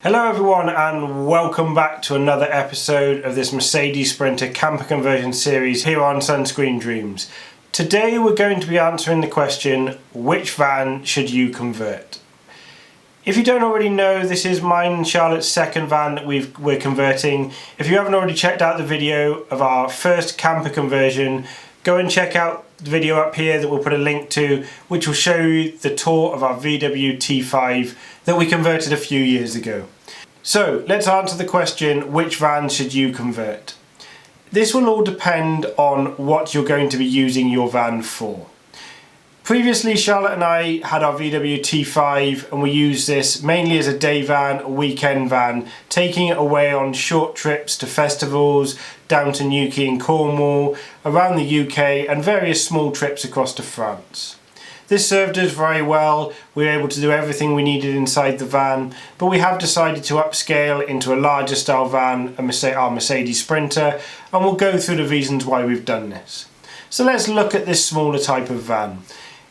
Hello everyone and welcome back to another episode of this Mercedes Sprinter camper conversion series here on Sunscreen Dreams. Today we're going to be answering the question, which van should you convert? If you don't already know, this is mine and Charlotte's second van that we're converting. If you haven't already checked out the video of our first camper conversion, go and check out the video up here that we'll put a link to, which will show you the tour of our VW T5 that we converted a few years ago. So let's answer the question, which van should you convert? This will all depend on what you're going to be using your van for. Previously, Charlotte and I had our VW T5 and we used this mainly as a day van, a weekend van, taking it away on short trips to festivals, down to Newquay and Cornwall, around the UK and various small trips across to France. This served us very well. We were able to do everything we needed inside the van, but we have decided to upscale into a larger style van, our Mercedes Sprinter, and we'll go through the reasons why we've done this. So let's look at this smaller type of van.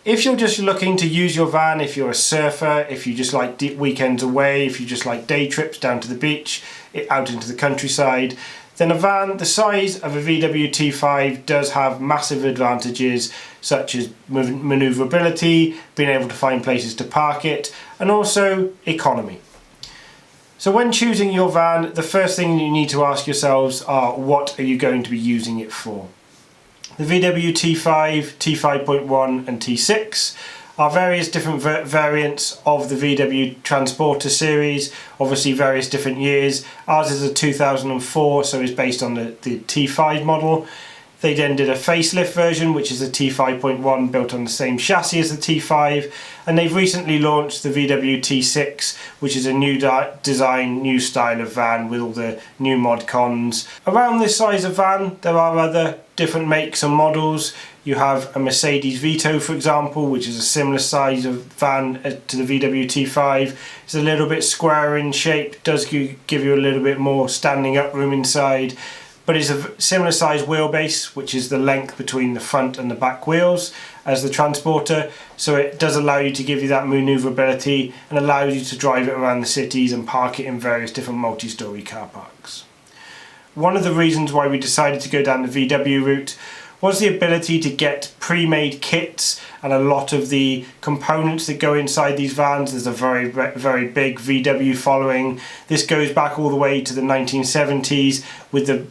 If you're just looking to use your van, if you're a surfer, if you just like weekends away, if you just like day trips down to the beach, out into the countryside, then a van the size of a VW T5 does have massive advantages such as manoeuvrability, being able to find places to park it, and also economy. So when choosing your van, the first thing you need to ask yourselves are, what are you going to be using it for? The VW T5, T5.1 and T6 are various different variants of the VW Transporter series, obviously various different years. Ours is a 2004, so it's based on the T5 model. They then did a facelift version, which is a T5.1 built on the same chassis as the T5, and they've recently launched the VW T6, which is a new design, new style of van with all the new mod cons. Around this size of van, there are other different makes and models. You have a Mercedes Vito, for example, which is a similar size of van to the VW T5. It's a little bit square in shape, does give you a little bit more standing up room inside, but it's a similar size wheelbase, which is the length between the front and the back wheels as the Transporter, so it does allow you to give you that manoeuvrability and allows you to drive it around the cities and park it in various different multi-storey car parks. One of the reasons why we decided to go down the VW route was the ability to get pre-made kits and a lot of the components that go inside these vans. There's a very big VW following. This goes back all the way to the 1970s with the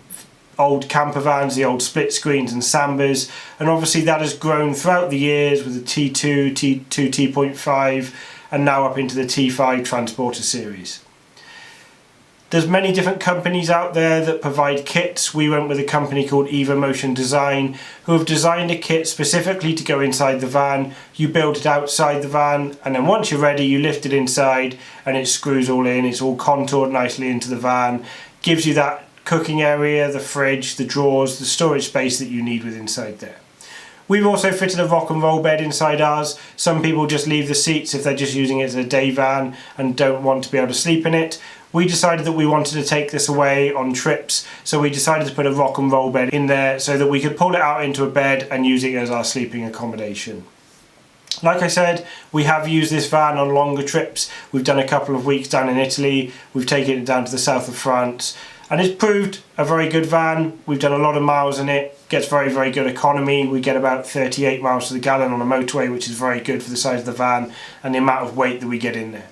old camper vans, the old split screens and Sambas, and obviously that has grown throughout the years with the T2, T.5 and now up into the T5 Transporter series. There's many different companies out there that provide kits. We went with a company called Eva Motion Design, who have designed a kit specifically to go inside the van. You build it outside the van, and then once you're ready, you lift it inside and it screws all in. It's all contoured nicely into the van. Gives you that cooking area, the fridge, the drawers, the storage space that you need with inside there. We've also fitted a rock and roll bed inside ours. Some people just leave the seats if they're just using it as a day van and don't want to be able to sleep in it. We decided that we wanted to take this away on trips, so we decided to put a rock and roll bed in there so that we could pull it out into a bed and use it as our sleeping accommodation. Like I said, we have used this van on longer trips. We've done a couple of weeks down in Italy, we've taken it down to the south of France, and it's proved a very good van. We've done a lot of miles in it, gets very good economy. We get about 38 miles to the gallon on a motorway, which is very good for the size of the van and the amount of weight that we get in there.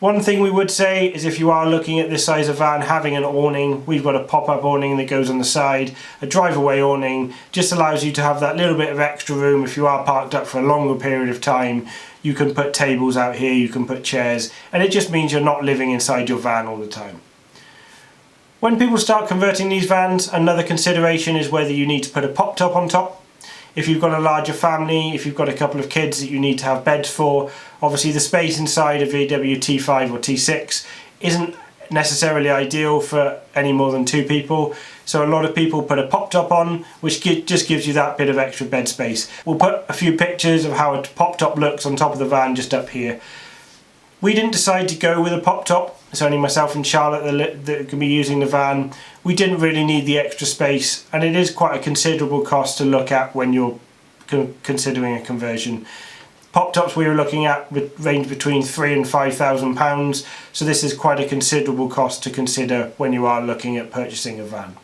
One thing we would say is if you are looking at this size of van, having an awning, we've got a pop-up awning that goes on the side, a drive-away awning, just allows you to have that little bit of extra room if you are parked up for a longer period of time. You can put tables out here, you can put chairs, and it just means you're not living inside your van all the time. When people start converting these vans, another consideration is whether you need to put a pop top on top. If you've got a larger family, if you've got a couple of kids that you need to have beds for, obviously the space inside a VW T5 or T6 isn't necessarily ideal for any more than two people. So a lot of people put a pop top on, which just gives you that bit of extra bed space. We'll put a few pictures of how a pop top looks on top of the van just up here. We didn't decide to go with a pop top. It's only myself and Charlotte that can be using the van. We didn't really need the extra space, and it is quite a considerable cost to look at when you're considering a conversion. Pop tops we were looking at range between £3,000 and £5,000, so this is quite a considerable cost to consider when you are looking at purchasing a van.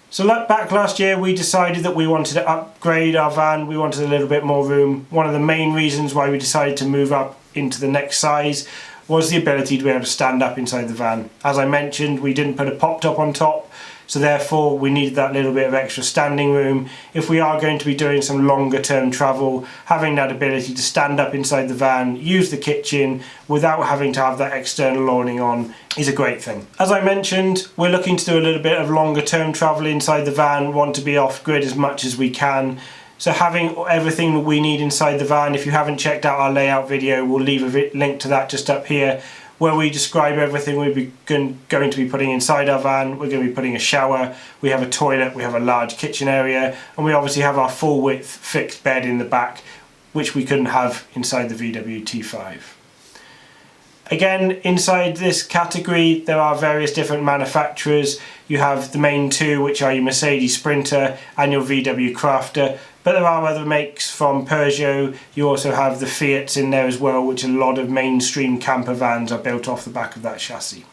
So back last year we decided that we wanted to upgrade our van, we wanted a little bit more room. One of the main reasons why we decided to move up into the next size was the ability to be able to stand up inside the van. As I mentioned, we didn't put a pop top on top, so therefore we needed that little bit of extra standing room. If we are going to be doing some longer term travel, having that ability to stand up inside the van, use the kitchen without having to have that external awning on is a great thing. As I mentioned, we're looking to do a little bit of longer term travel inside the van, want to be off grid as much as we can. So having everything that we need inside the van, if you haven't checked out our layout video, we'll leave a link to that just up here, where we describe everything we're going to be putting inside our van. We're going to be putting a shower, we have a toilet, we have a large kitchen area, and we obviously have our full width fixed bed in the back, which we couldn't have inside the VW T5. Again, inside this category there are various different manufacturers. You have the main two, which are your Mercedes Sprinter and your VW Crafter, but there are other makes from Peugeot. You also have the Fiats in there as well, which a lot of mainstream camper vans are built off the back of that chassis.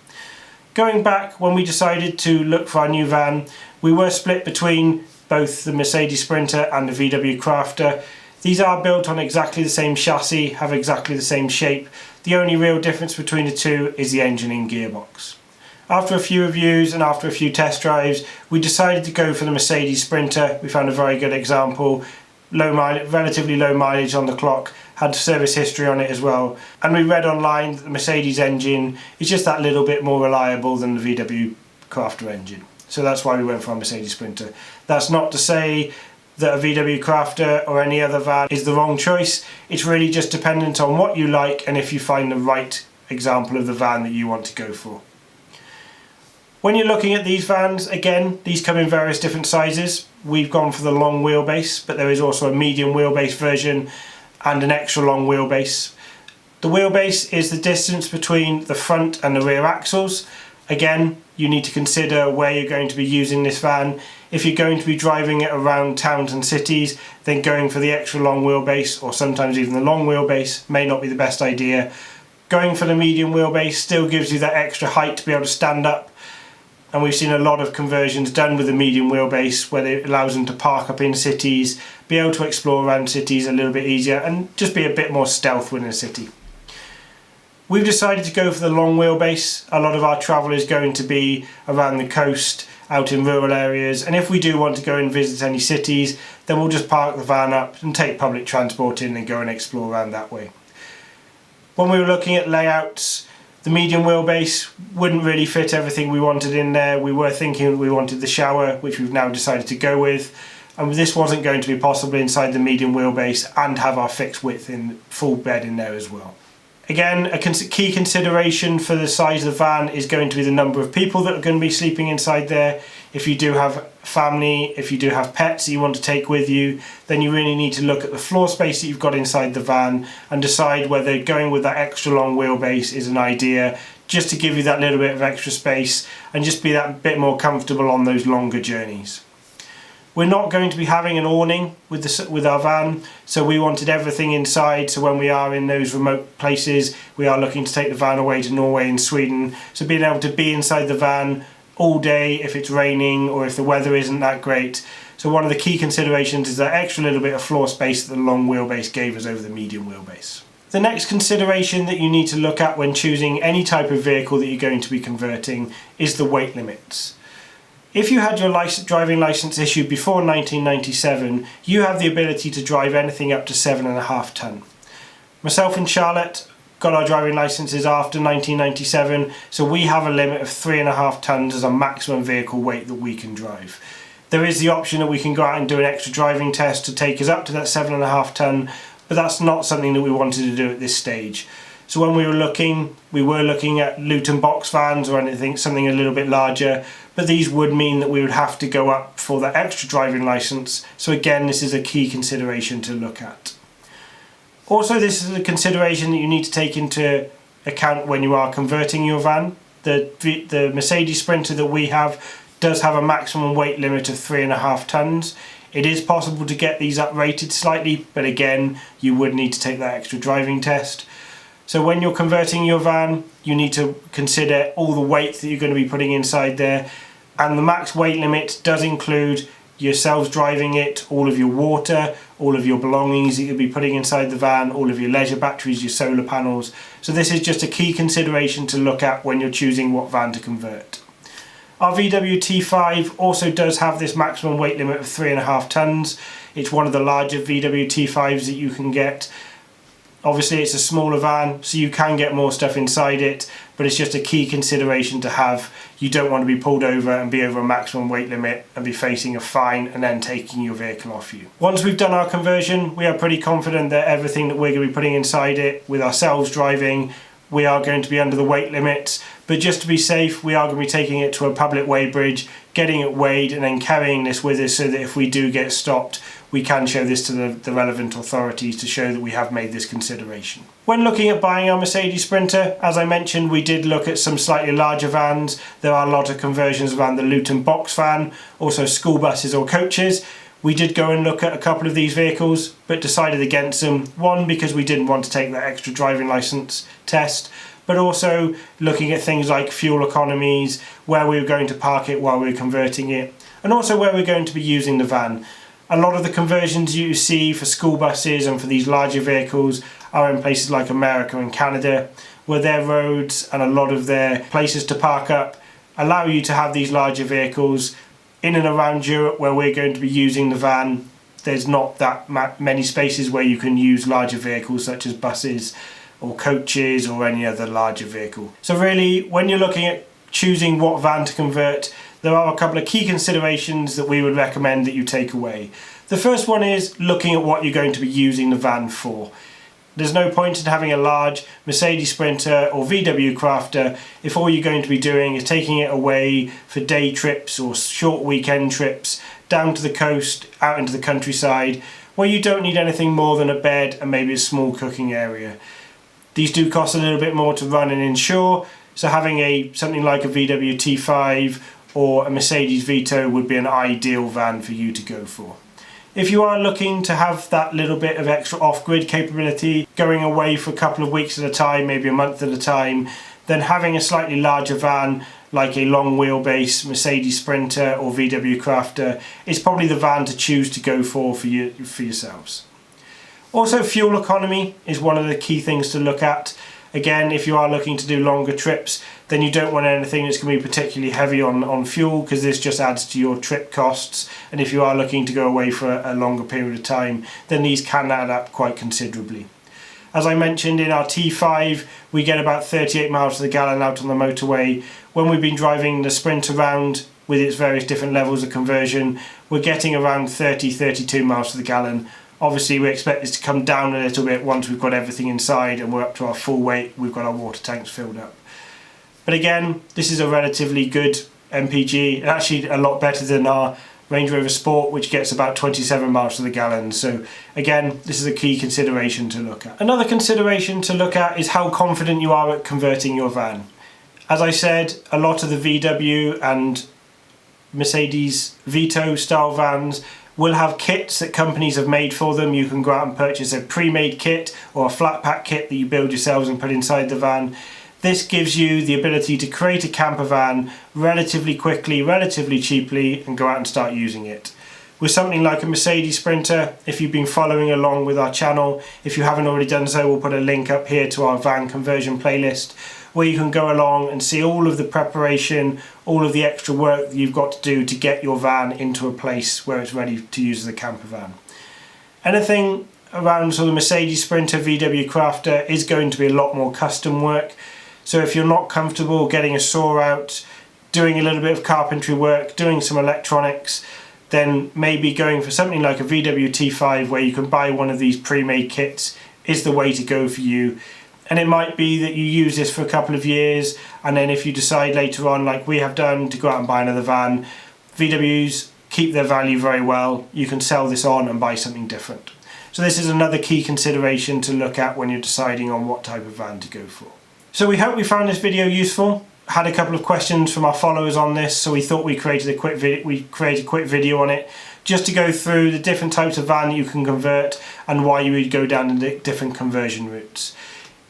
Going back, when we decided to look for our new van, we were split between both the Mercedes Sprinter and the VW Crafter. These are built on exactly the same chassis, have exactly the same shape. The only real difference between the two is the engine and gearbox. After a few reviews and after a few test drives, we decided to go for the Mercedes Sprinter. We found a very good example, relatively low mileage on the clock, had service history on it as well, and we read online that the Mercedes engine is just that little bit more reliable than the VW Crafter engine. So that's why we went for a Mercedes Sprinter. That's not to say that a VW Crafter or any other van is the wrong choice. It's really just dependent on what you like and if you find the right example of the van that you want to go for. When you're looking at these vans, again, these come in various different sizes. We've gone for the long wheelbase, but there is also a medium wheelbase version and an extra long wheelbase. The wheelbase is the distance between the front and the rear axles. Again, you need to consider where you're going to be using this van. If you're going to be driving it around towns and cities, then going for the extra long wheelbase, or sometimes even the long wheelbase, may not be the best idea. Going for the medium wheelbase still gives you that extra height to be able to stand up, and we've seen a lot of conversions done with the medium wheelbase where it allows them to park up in cities, be able to explore around cities a little bit easier, and just be a bit more stealth within a city. We've decided to go for the long wheelbase. A lot of our travel is going to be around the coast, out in rural areas, and if we do want to go and visit any cities, then we'll just park the van up and take public transport in and go and explore around that way. When we were looking at layouts, the medium wheelbase wouldn't really fit everything we wanted in there. We were thinking we wanted the shower, which we've now decided to go with, and this wasn't going to be possible inside the medium wheelbase and have our fixed width in full bed in there as well. Again, a key consideration for the size of the van is going to be the number of people that are going to be sleeping inside there. If you do have family, if you do have pets that you want to take with you, then you really need to look at the floor space that you've got inside the van and decide whether going with that extra long wheelbase is an idea, just to give you that little bit of extra space and just be that bit more comfortable on those longer journeys. We're not going to be having an awning with our van, so we wanted everything inside, so when we are in those remote places, we are looking to take the van away to Norway and Sweden, so being able to be inside the van all day if it's raining or if the weather isn't that great. So one of the key considerations is that extra little bit of floor space that the long wheelbase gave us over the medium wheelbase. The next consideration that you need to look at when choosing any type of vehicle that you're going to be converting is the weight limits. If you had your driving licence issued before 1997, you have the ability to drive anything up to 7.5 tonne. Myself and Charlotte got our driving licences after 1997, so we have a limit of 3.5 tonnes as a maximum vehicle weight that we can drive. There is the option that we can go out and do an extra driving test to take us up to that 7.5 tonne, but that's not something that we wanted to do at this stage. So when we were looking at Luton box vans or something a little bit larger, but these would mean that we would have to go up for that extra driving licence. So again, this is a key consideration to look at. Also, this is a consideration that you need to take into account when you are converting your van. The Mercedes Sprinter that we have does have a maximum weight limit of 3.5 tonnes. It is possible to get these uprated slightly, but again, you would need to take that extra driving test. So when you're converting your van, you need to consider all the weight that you're going to be putting inside there, and the max weight limit does include yourselves driving it, all of your water, all of your belongings that you'll be putting inside the van, all of your leisure batteries, your solar panels. So this is just a key consideration to look at when you're choosing what van to convert. Our VW T5 also does have this maximum weight limit of 3.5 tonnes. It's one of the larger VW T5s that you can get. Obviously it's a smaller van, so you can get more stuff inside it, but it's just a key consideration to have. You don't want to be pulled over and be over a maximum weight limit and be facing a fine and then taking your vehicle off you. Once we've done our conversion, we are pretty confident that everything that we're going to be putting inside it, with ourselves driving, we are going to be under the weight limits, but just to be safe, we are going to be taking it to a public weigh bridge, getting it weighed and then carrying this with us so that if we do get stopped, we can show this to the relevant authorities to show that we have made this consideration. When looking at buying our Mercedes Sprinter, as I mentioned, we did look at some slightly larger vans. There are a lot of conversions around the Luton box van, also school buses or coaches. We did go and look at a couple of these vehicles, but decided against them. One, because we didn't want to take that extra driving licence test, but also looking at things like fuel economies, where we were going to park it while we were converting it, and also where we're going to be using the van. A lot of the conversions you see for school buses and for these larger vehicles are in places like America and Canada, where their roads and a lot of their places to park up allow you to have these larger vehicles. In and around Europe, where we're going to be using the van, there's not that many spaces where you can use larger vehicles such as buses or coaches or any other larger vehicle. So really, when you're looking at choosing what van to convert, there are a couple of key considerations that we would recommend that you take away. The first one is looking at what you're going to be using the van for. There's no point in having a large Mercedes Sprinter or VW Crafter if all you're going to be doing is taking it away for day trips or short weekend trips down to the coast, out into the countryside, where you don't need anything more than a bed and maybe a small cooking area. These do cost a little bit more to run and insure, so having something like a VW T5 or a Mercedes Vito would be an ideal van for you to go for. If you are looking to have that little bit of extra off-grid capability, going away for a couple of weeks at a time, maybe a month at a time, then having a slightly larger van like a long wheelbase Mercedes Sprinter or VW Crafter is probably the van to choose to go for yourselves. Also, fuel economy is one of the key things to look at. Again, if you are looking to do longer trips, then you don't want anything that's going to be particularly heavy on fuel, because this just adds to your trip costs. And if you are looking to go away for a longer period of time, then these can add up quite considerably. As I mentioned, in our T5, we get about 38 miles to the gallon out on the motorway. When we've been driving the Sprint around with its various different levels of conversion, we're getting around 30-32 miles to the gallon. Obviously, we expect this to come down a little bit once we've got everything inside and we're up to our full weight, we've got our water tanks filled up. But again, this is a relatively good MPG, and actually a lot better than our Range Rover Sport, which gets about 27 miles to the gallon. So again, this is a key consideration to look at. Another consideration to look at is how confident you are at converting your van. As I said, a lot of the VW and Mercedes Vito style vans will have kits that companies have made for them. You can go out and purchase a pre-made kit or a flat pack kit that you build yourselves and put inside the van. This gives you the ability to create a camper van relatively quickly, relatively cheaply, and go out and start using it. With something like a Mercedes Sprinter, if you've been following along with our channel, if you haven't already done so, we'll put a link up here to our van conversion playlist, where you can go along and see all of the preparation, all of the extra work that you've got to do to get your van into a place where it's ready to use as a camper van. Anything around sort of Mercedes Sprinter, VW Crafter is going to be a lot more custom work. So if you're not comfortable getting a saw out, doing a little bit of carpentry work, doing some electronics, then maybe going for something like a VW T5 where you can buy one of these pre-made kits is the way to go for you. And it might be that you use this for a couple of years, and then if you decide later on, like we have done, to go out and buy another van, VWs keep their value very well. You can sell this on and buy something different. So this is another key consideration to look at when you're deciding on what type of van to go for. So we hope you found this video useful. had a couple of questions from our followers on this, so we thought we created a quick video on it, just to go through the different types of van that you can convert and why you would go down the different conversion routes.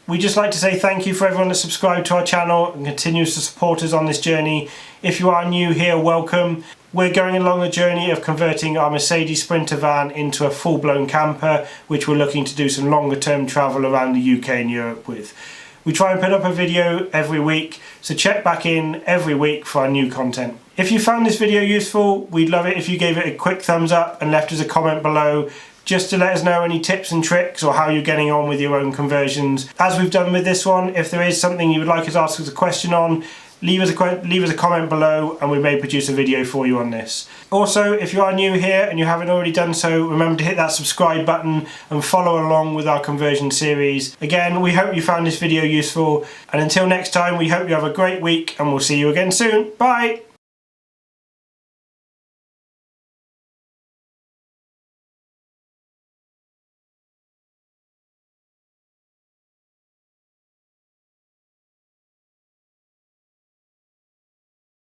We'd just like to say thank you for everyone that subscribed to our channel and continues to support us on this journey. If you are new here, welcome. We're going along the journey of converting our Mercedes Sprinter van into a full-blown camper, which we're looking to do some longer term travel around the UK and Europe with. We try and put up a video every week, so check back in every week for our new content. If you found this video useful, we'd love it if you gave it a quick thumbs up and left us a comment below, just to let us know any tips and tricks or how you're getting on with your own conversions. As we've done with this one, if there is something you would like us to ask us a question on, leave us a comment below and we may produce a video for you on this. Also, if you are new here and you haven't already done so, remember to hit that subscribe button and follow along with our conversion series. Again, we hope you found this video useful, and until next time, we hope you have a great week and we'll see you again soon. Bye!